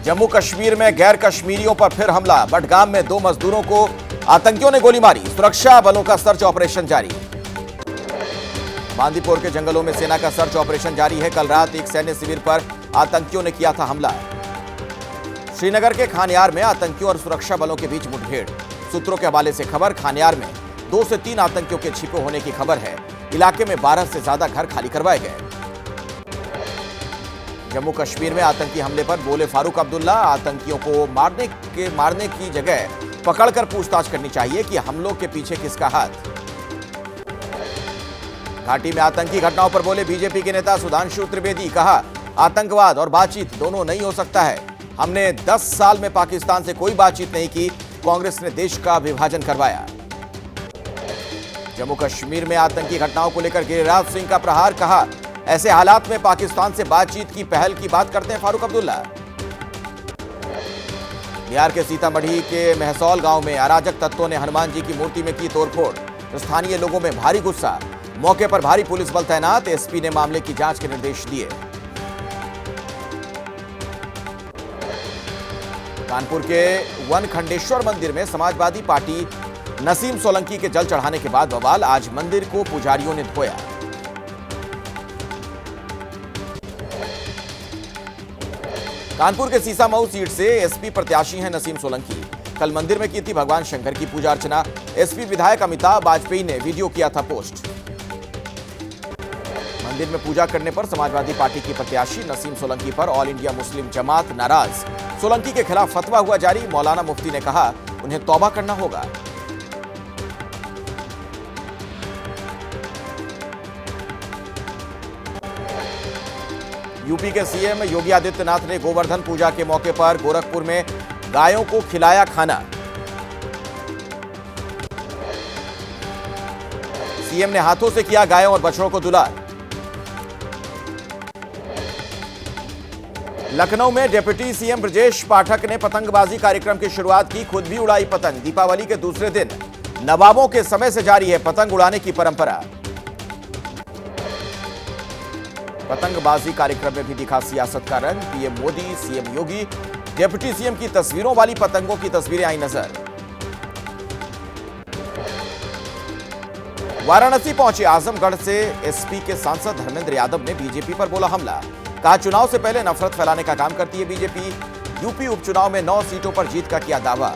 जम्मू कश्मीर में गैर कश्मीरियों पर फिर हमला। बडगाम में 2 मजदूरों को आतंकियों ने गोली मारी। सुरक्षा बलों का सर्च ऑपरेशन जारी। बांदीपोर के जंगलों में सेना का सर्च ऑपरेशन जारी है। कल रात एक सैन्य शिविर पर आतंकियों ने किया था हमला। श्रीनगर के खानियार में आतंकियों और सुरक्षा बलों के बीच मुठभेड़। सूत्रों के हवाले से खबर, खानियार में 2 से 3 आतंकियों के छिपे होने की खबर है। इलाके में 12 से ज्यादा घर खाली करवाए गए। जम्मू कश्मीर में आतंकी हमले पर बोले फारूक अब्दुल्ला, आतंकियों को मारने की जगह पकड़कर पूछताछ करनी चाहिए कि हमलों के पीछे किसका हाथ। घाटी में आतंकी घटनाओं पर बोले बीजेपी के नेता सुधांशु त्रिवेदी, कहा आतंकवाद और बातचीत दोनों नहीं हो सकता है। हमने 10 साल में पाकिस्तान से कोई बातचीत नहीं की। कांग्रेस ने देश का विभाजन करवाया। जम्मू कश्मीर में आतंकी घटनाओं को लेकर गिरिराज सिंह का प्रहार, कहा ऐसे हालात में पाकिस्तान से बातचीत की पहल की बात करते हैं फारूक अब्दुल्ला। बिहार के सीतामढ़ी के महसौल गांव में अराजक तत्वों ने हनुमान जी की मूर्ति में की तोड़फोड़। स्थानीय लोगों में भारी गुस्सा। मौके पर भारी पुलिस बल तैनात। एसपी ने मामले की जांच के निर्देश दिए। कानपुर के वनखंडेश्वर मंदिर में समाजवादी पार्टी नसीम सोलंकी के जल चढ़ाने के बाद बवाल। आज मंदिर को पुजारियों ने धोया। कानपुर के सीसामऊ सीट से एसपी प्रत्याशी हैं नसीम सोलंकी। कल मंदिर में की थी भगवान शंकर की पूजा अर्चना। एसपी विधायक अमिताभ वाजपेयी ने वीडियो किया था पोस्ट। मंदिर में पूजा करने पर समाजवादी पार्टी की प्रत्याशी नसीम सोलंकी पर ऑल इंडिया मुस्लिम जमात नाराज। सोलंकी के खिलाफ फतवा हुआ जारी। मौलाना मुफ्ती ने कहा उन्हें तौबा करना होगा। यूपी के सीएम योगी आदित्यनाथ ने गोवर्धन पूजा के मौके पर गोरखपुर में गायों को खिलाया खाना। सीएम ने हाथों से किया गायों और बछड़ों को दुलार। लखनऊ में डिप्टी सीएम ब्रजेश पाठक ने पतंगबाजी कार्यक्रम की शुरुआत की। खुद भी उड़ाई पतंग। दीपावली के दूसरे दिन नवाबों के समय से जारी है पतंग उड़ाने की परंपरा। पतंगबाजी कार्यक्रम में भी दिखा सियासत का रंग। पीएम मोदी, सीएम योगी, डिप्टी सीएम की तस्वीरों वाली पतंगों की तस्वीरें आई नजर। वाराणसी पहुंचे आजमगढ़ से एसपी के सांसद धर्मेंद्र यादव ने बीजेपी पर बोला हमला। कहा चुनाव से पहले नफरत फैलाने का काम करती है बीजेपी। यूपी उपचुनाव में 9 सीटों पर जीत का किया दावा।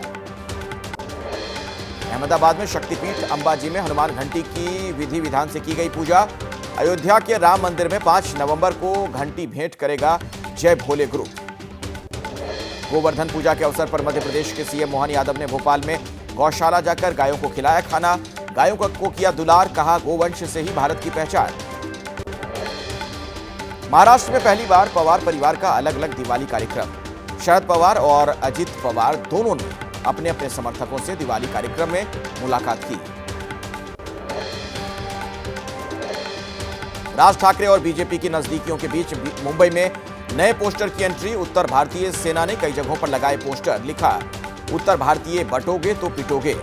अहमदाबाद में शक्तिपीठ अंबाजी में हनुमान घंटी की विधि विधान से की गई पूजा। अयोध्या के राम मंदिर में 5 नवंबर को घंटी भेंट करेगा जय भोले ग्रुप। गोवर्धन पूजा के अवसर पर मध्य प्रदेश के सीएम मोहन यादव ने भोपाल में गौशाला जाकर गायों को खिलाया खाना। गायों को किया दुलार। कहा गोवंश से ही भारत की पहचान। महाराष्ट्र में पहली बार पवार परिवार का अलग अलग दिवाली कार्यक्रम। शरद पवार और अजित पवार दोनों ने अपने अपने समर्थकों से दिवाली कार्यक्रम में मुलाकात की। राज ठाकरे और बीजेपी की नजदीकियों के बीच मुंबई में नए पोस्टर की एंट्री। उत्तर भारतीय सेना ने कई जगहों पर लगाए पोस्टर। लिखा उत्तर भारतीय बटोगे तो पिटोगे।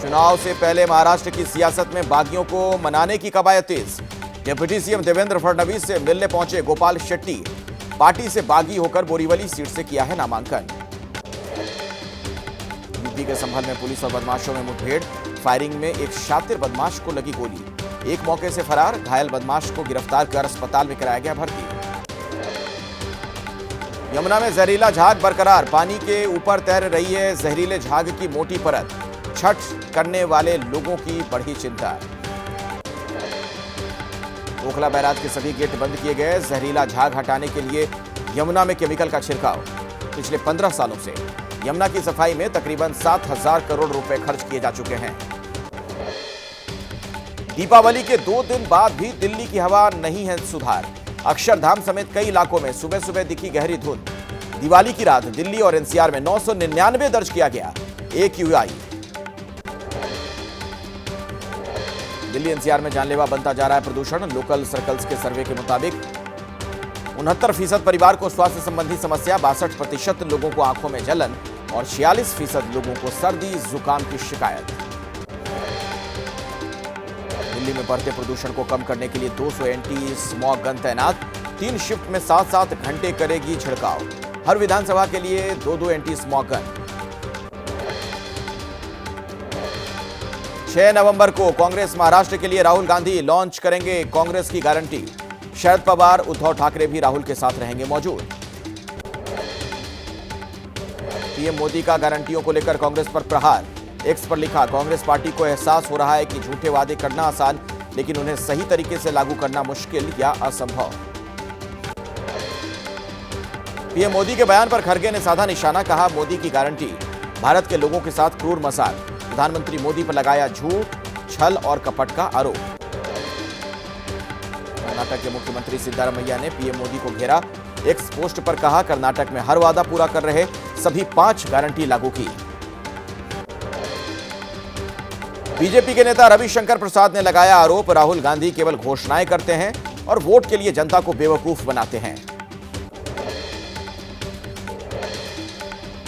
चुनाव से पहले महाराष्ट्र की सियासत में बागियों को मनाने की कवायद तेज। डिप्टी सीएम देवेंद्र फडणवीस से मिलने पहुंचे गोपाल शेट्टी। पार्टी से बागी होकर बोरीवली सीट से किया है नामांकन। यूपी के संभल में पुलिस और बदमाशों में मुठभेड़। फायरिंग में एक शातिर बदमाश को लगी गोली। एक मौके से फरार। घायल बदमाश को गिरफ्तार कर अस्पताल में कराया गया भर्ती। यमुना में जहरीला झाग बरकरार। पानी के ऊपर तैर रही है जहरीले झाग की मोटी परत। छठ करने वाले लोगों की बढ़ी चिंता। ओखला बैराज के सभी गेट बंद किए गए। जहरीला झाग हटाने के लिए यमुना में केमिकल का छिड़काव। पिछले 15 सालों से यमुना की सफाई में तकरीबन 7,000 करोड़ रुपए खर्च किए जा चुके हैं। दीपावली के 2 दिन बाद भी दिल्ली की हवा नहीं है सुधार। अक्षरधाम समेत कई इलाकों में सुबह सुबह दिखी गहरी धुंध। दिवाली की रात दिल्ली और एनसीआर में 999 दर्ज किया गया AQI। दिल्ली एनसीआर में जानलेवा बनता जा रहा है प्रदूषण। लोकल सर्कल्स के सर्वे के मुताबिक 69% परिवार को स्वास्थ्य संबंधी समस्या। 62% लोगों को आंखों में जलन और 46% लोगों को सर्दी जुकाम की शिकायत। दिल्ली में बढ़ते प्रदूषण को कम करने के लिए 200 एंटी स्मॉग गन तैनात। 3 शिफ्ट में 7-7 घंटे करेगी छिड़काव। हर विधानसभा के लिए 2-2 एंटी स्मॉग गन। 6 नवंबर को कांग्रेस महाराष्ट्र के लिए राहुल गांधी लॉन्च करेंगे कांग्रेस की गारंटी। शरद पवार, उद्धव ठाकरे भी राहुल के साथ रहेंगे मौजूद। पीएम मोदी का गारंटियों को लेकर कांग्रेस पर प्रहार। एक्स पर लिखा, कांग्रेस पार्टी को एहसास हो रहा है कि झूठे वादे करना आसान, लेकिन उन्हें सही तरीके से लागू करना मुश्किल या असंभव। पीएम मोदी के बयान पर खड़गे ने साधा निशाना, कहा मोदी की गारंटी भारत के लोगों के साथ क्रूर मजाक। प्रधानमंत्री मोदी पर लगाया झूठ, छल और कपट का आरोप। कर्नाटक के मुख्यमंत्री सिद्धारमैया ने पीएम मोदी को घेरा। एक्स पोस्ट पर कहा, कर्नाटक में हर वादा पूरा कर रहे, सभी 5 गारंटी लागू की। बीजेपी के नेता रविशंकर प्रसाद ने लगाया आरोप, राहुल गांधी केवल घोषणाएं करते हैं और वोट के लिए जनता को बेवकूफ बनाते हैं।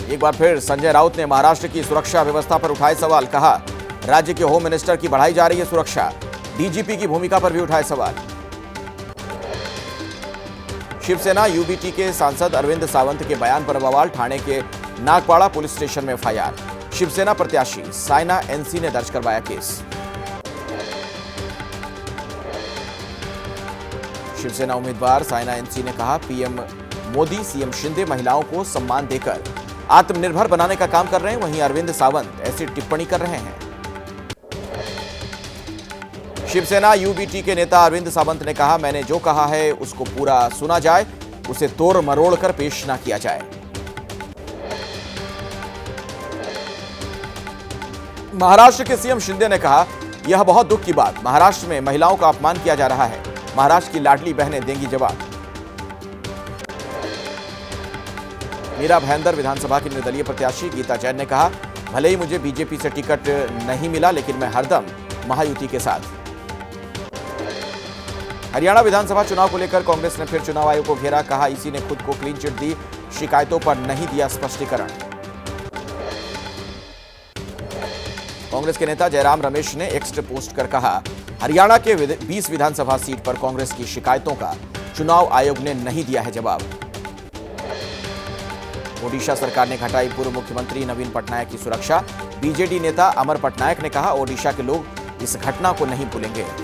एक बार फिर संजय राउत ने महाराष्ट्र की सुरक्षा व्यवस्था पर उठाए सवाल। कहा, राज्य के होम मिनिस्टर की बढ़ाई जा रही है सुरक्षा। डीजीपी की भूमिका पर भी उठाए सवाल। शिवसेना यूबीटी के सांसद अरविंद सावंत के बयान पर बवाल। ठाणे के नागपाड़ा पुलिस स्टेशन में एफआईआर। शिवसेना प्रत्याशी साइना एनसी ने दर्ज करवाया केस। शिवसेना उम्मीदवार साइना एनसी ने कहा, पीएम मोदी, सीएम शिंदे महिलाओं को सम्मान देकर आत्मनिर्भर बनाने का काम कर रहे हैं। वहीं अरविंद सावंत ऐसी टिप्पणी कर रहे हैं। शिवसेना यूबीटी के नेता अरविंद सावंत ने कहा, मैंने जो कहा है उसको पूरा सुना जाए, उसे तोड़ मरोड़ कर पेश ना किया जाए। महाराष्ट्र के सीएम शिंदे ने कहा, यह बहुत दुख की बात, महाराष्ट्र में महिलाओं का अपमान किया जा रहा है। महाराष्ट्र की लाडली बहनें देंगी जवाब। मीरा भाईंदर विधानसभा की निर्दलीय प्रत्याशी गीता जैन ने कहा, भले ही मुझे बीजेपी से टिकट नहीं मिला, लेकिन मैं हरदम महायुति के साथ। हरियाणा विधानसभा चुनाव को लेकर कांग्रेस ने फिर चुनाव आयोग को घेरा। कहा, इसी ने खुद को क्लीन चिट दी, शिकायतों पर नहीं दिया स्पष्टीकरण। कांग्रेस के नेता जयराम रमेश ने एक्स पोस्ट कर कहा, हरियाणा के 20 विधानसभा सीट पर कांग्रेस की शिकायतों का चुनाव आयोग ने नहीं दिया है जवाब। ओडिशा सरकार ने घटाई पूर्व मुख्यमंत्री नवीन पटनायक की सुरक्षा। बीजेडी नेता अमर पटनायक ने कहा, ओडिशा के लोग इस घटना को नहीं भूलेंगे।